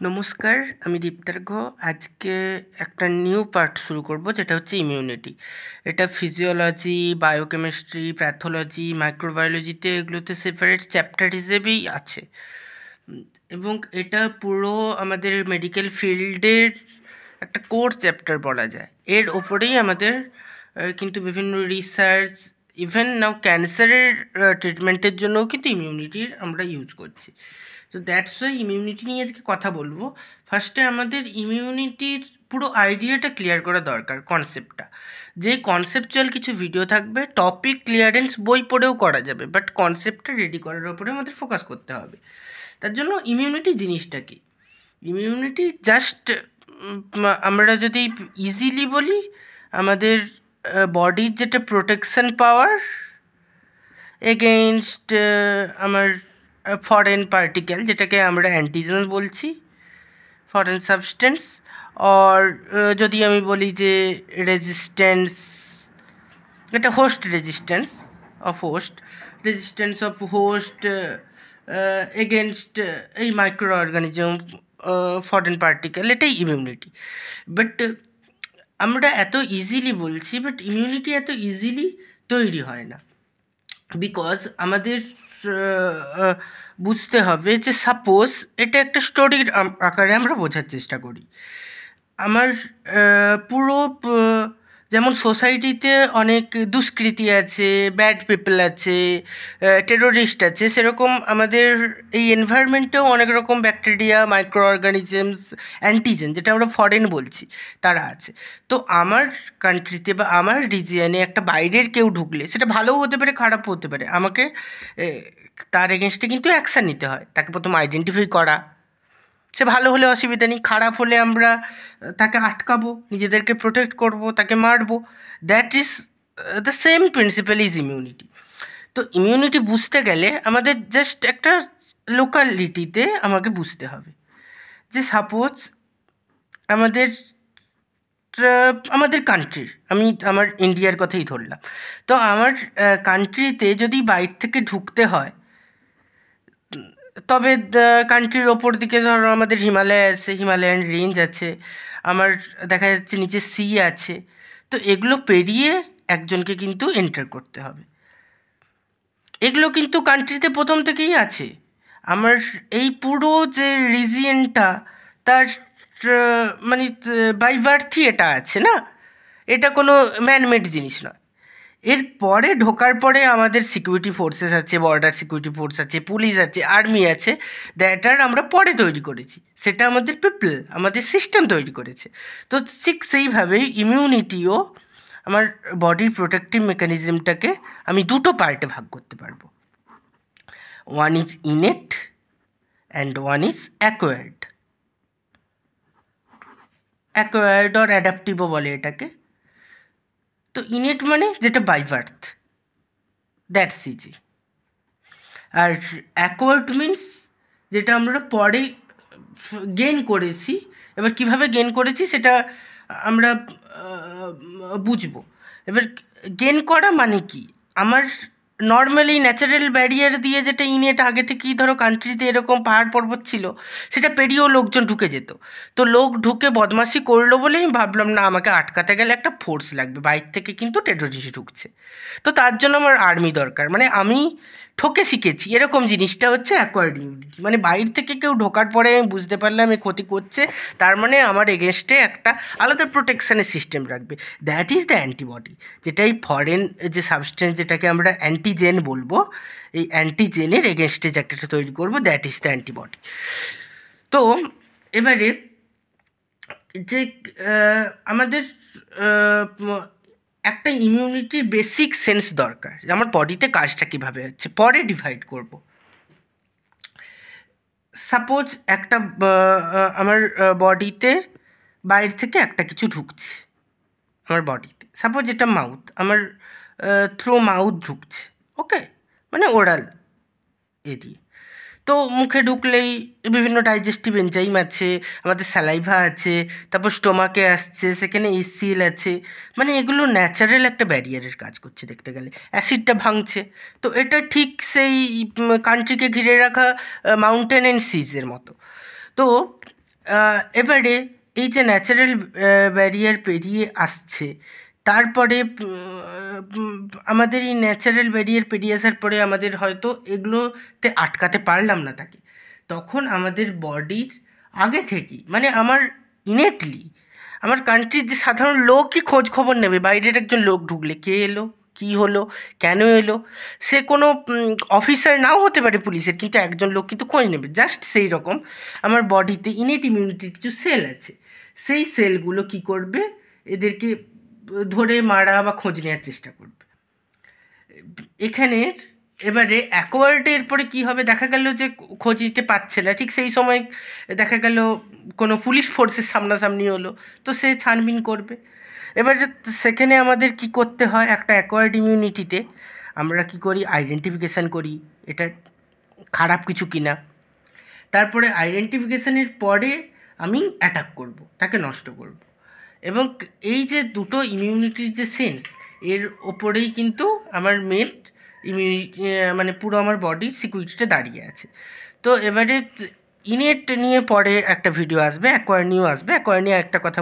নমস্কার, আমি দীপ্তার্ঘ। আজকে একটা নিউ পার্ট শুরু করব, যেটা হচ্ছে ইমিউনিটি। এটা ফিজিওলজি, বায়োকেমিস্ট্রি, প্যাথোলজি, মাইক্রোবায়োলজিতে এগুলোতে সেপারেট চ্যাপ্টার হিসেবেই আছে। এবং এটা পুরো আমাদের মেডিকেল ফিল্ডের একটা কোর চ্যাপ্টার বলা যায়। এর ওপরেই আমাদের কিন্তু বিভিন্ন রিসার্চ, ইভেন নাও ক্যান্সারের ট্রিটমেন্টের জন্যও কিন্তু ইমিউনিটির আমরা ইউজ করছি। তো দ্যাটস ওয়াই ইমিউনিটি নিয়ে আজকে কথা বলবো। ফার্স্টে আমাদের ইমিউনিটির পুরো আইডিয়াটা ক্লিয়ার করা দরকার, কনসেপ্টটা। যে কনসেপচুয়াল কিছু ভিডিও থাকবে, টপিক ক্লিয়ারেন্স বই পড়েও করা যাবে, বাট কনসেপ্টটা রেডি করার উপরে আমাদের ফোকাস করতে হবে। তার জন্য ইমিউনিটি জিনিসটা কি? ইমিউনিটি জাস্ট আমরা যদি ইজিলি বলি, আমাদের বডির যেটা প্রোটেকশন পাওয়ার এগেইনস্ট আমার ফরেন পার্টিকেল, যেটাকে আমরা অ্যান্টিজেন বলছি, ফরেন সাবস্টেন্স। অর যদি আমি বলি যে রেজিস্ট্যান্স, এটা host resistance of host against এই মাইক্রো অর্গানিজম, ফরেন পার্টিকেল, এটাই ইমিউনিটি। বাট আমরা এত ইজিলি বলছি, বাট ইমিউনিটি এত ইজিলি তৈরি হয় না। বিকজ আমাদের বুঝতে হবে যে সাপোজ এটা একটা স্টোরির আকারে আমরা বোঝার চেষ্টা করি। আমার পুরো যেমন সোসাইটিতে অনেক দুষ্কৃতী আছে, ব্যাড পিপল আছে, টেরোরিস্ট আছে, সেরকম আমাদের এই এনভায়রনমেন্টেও অনেক রকম ব্যাকটেরিয়া, মাইক্রো অর্গানিজমস, অ্যান্টিজেন, যেটা আমরা ফরেন বলছি, তারা আছে। তো আমার কান্ট্রিতে বা আমার রিজিয়নে একটা বাইরের কেউ ঢুকলে, সেটা ভালোও হতে পারে, খারাপও হতে পারে, আমাকে তার এগেনস্টে কিন্তু অ্যাকশান নিতে হয়। তাকে প্রথম আইডেন্টিফাই করা, সে ভালো হলে অসুবিধা নেই, খারাপ হলে আমরা তাকে আটকাবো, নিজেদেরকে প্রোটেক্ট করব, তাকে মারবো। That is the same principal is immunity. তো ইমিউনিটি বুঝতে গেলে আমাদের জাস্ট একটা লোকালিটিতে আমাকে বুঝতে হবে যে সাপোজ আমাদের আমাদের কান্ট্রির, আমি আমার ইন্ডিয়ার কথাই ধরলাম। তো আমার কান্ট্রিতে যদি বাইরে থেকে ঢুকতে হয়, তবে কান্ট্রির ওপর দিকে ধরো আমাদের হিমালয় আছে, হিমালয়ান রেঞ্জ আছে, আমার দেখা যাচ্ছে নিচে সি আছে। তো এগুলো পেরিয়ে একজনকে কিন্তু এন্টার করতে হবে। এগুলো কিন্তু কান্ট্রিতে প্রথম থেকেই আছে। আমার এই পুরো যে রিজিয়নটা, তার মানে বাই বার্থই এটা আছে না, এটা কোনো ম্যানমেড জিনিস নয়। এরপরে ঢোকার পরে আমাদের সিকিউরিটি ফোর্সেস আছে, বর্ডার সিকিউরিটি ফোর্স আছে, পুলিশ আছে, আর্মি আছে, দ্যাট আর আমরা পরে তৈরি করেছি। সেটা আমাদের পিপল, আমাদের সিস্টেম তৈরি করেছে। তো ঠিক সেইভাবেই ইমিউনিটিও আমার বডির প্রোটেক্টিভ মেকানিজমটাকে আমি দুটো পার্টে ভাগ করতে পারবো। One is innate and one is acquired or অ্যাডাপটিভও বলে এটাকে। তো ইনেট মানে যেটা বাই বার্থ, দ্যাটস ইজি। আর অ্যাকোয়ার্ড মিন্স যেটা আমরা পরে গেইন করেছি। এবার কীভাবে গেইন করেছি সেটা আমরা বুঝবো। এবার গেইন করা মানে কি, আমার নর্মালি ন্যাচারাল ব্যারিয়ার দিয়ে যেটা ইনেট আগে থেকেই ধরো কান্ট্রিতে এরকম পাহাড় পর্বত ছিল, সেটা পেরিয়েও লোকজন ঢুকে যেত। তো লোক ঢুকে বদমাশি করলো বলেই ভাবলাম না, আমাকে আটকাতে গেলে একটা ফোর্স লাগবে, বাইরে থেকে কিন্তু টেরোরিস্ট ঢুকছে, তো তার জন্য আমার আর্মি দরকার। মানে আমি ঠকে শিখেছি, এরকম জিনিসটা হচ্ছে অ্যাকোয়ার্ড ইমিউনিটি। মানে বাইরে থেকে কেউ ঢোকার পরে আমি বুঝতে পারলাম এ ক্ষতি করছে, তার মানে আমার এগেনস্টে একটা আলাদা প্রোটেকশানের সিস্টেম রাখবে, দ্যাট ইজ দ্য অ্যান্টিবডি। যেটা এই ফরেন যে সাবস্টেন্স, যেটাকে আমরা অ্যান্টিজেন বলবো, এই অ্যান্টিজেনের এগেনস্টে যাকে তৈরি করবো, দ্যাট ইজ দ্য অ্যান্টিবডি। তো এবারে যে আমাদের একটা ইমিউনিটির বেসিক সেন্স দরকার, আমার বডিতে কাজটা কীভাবে হচ্ছে, পরে ডিভাইড করব। সাপোজ একটা আমার বডিতে বাইরে থেকে একটা কিছু ঢুকছে আমার বডিতে, সাপোজ এটা মাউথ, আমার থ্রু মাউথ ঢুকছে, ওকে, মানে ওরাল এরিয়া। তো মুখে ঢুকলেই বিভিন্ন ডাইজেস্টিভ এনজাইম আছে, আমাদের স্যালাইভা আছে, তারপর স্টোমাকে আসছে, সেখানে এসিএল আছে, মানে এগুলো ন্যাচারাল একটা ব্যারিয়ারের কাজ করছে দেখতে গেলে, অ্যাসিডটা ভাঙছে। তো এটা ঠিক সেই কান্ট্রিকে ঘিরে রাখা মাউন্টেন অ্যান্ড সিজের মতো। তো এবারে এই যে ন্যাচারাল ব্যারিয়ার পেরিয়ে আসছে, তারপরে আমাদের এই ন্যাচারাল ব্যারিয়ার পেরিয়ে আসার পরে আমাদের হয়তো এগুলোতে আটকাতে পারলাম না তাকে, তখন আমাদের বডির আগে থেকেই, মানে আমার ইনেটলি আমার কান্ট্রির যে সাধারণ লোকই খোঁজ খবর নেবে বাইরের একজন লোক ঢুকলে, কে এলো, কী হলো, কেন এলো। সে কোনো অফিসার নাও হতে পারে পুলিশের, কিন্তু একজন লোক কিন্তু খোঁজ নেবে। জাস্ট সেই রকম আমার বডিতে ইনেট ইমিউনিটির কিছু সেল আছে, সেই সেলগুলো কী করবে, এদেরকে ধরে মারা বা খোঁজ নেওয়ার চেষ্টা করবে। এখানে এবারে অ্যাকোয়ার্ডের পরে কী হবে, দেখা গেল যে খোঁজ নিতে পারছে না, ঠিক সেই সময় দেখা গেল কোনো পুলিশ ফোর্সের সামনাসামনি হলো, তো সে ছানবিন করবে। এবারে সেখানে আমাদের কি করতে হয়, একটা অ্যাকোয়ার্ড ইমিউনিটিতে আমরা কি করি, আইডেন্টিফিকেশান করি এটা খারাপ কিছু কিনা। তারপরে আইডেন্টিফিকেশানের পরে আমি অ্যাটাক করব, তাকে নষ্ট করব। এবং এই যে দুটো ইমিউনিটির যে সেন্স, এর ওপরেই কিন্তু আমার মেন ইমিউনিটি, মানে পুরো আমার বডির সিকিউরিটিটা দাঁড়িয়ে আছে। তো এবারে ইনেট নিয়ে পরে একটা ভিডিও আসবে, অ্যাকোয়ার নিয়েও আসবে। অ্যাকোয়ার নিয়ে একটা কথা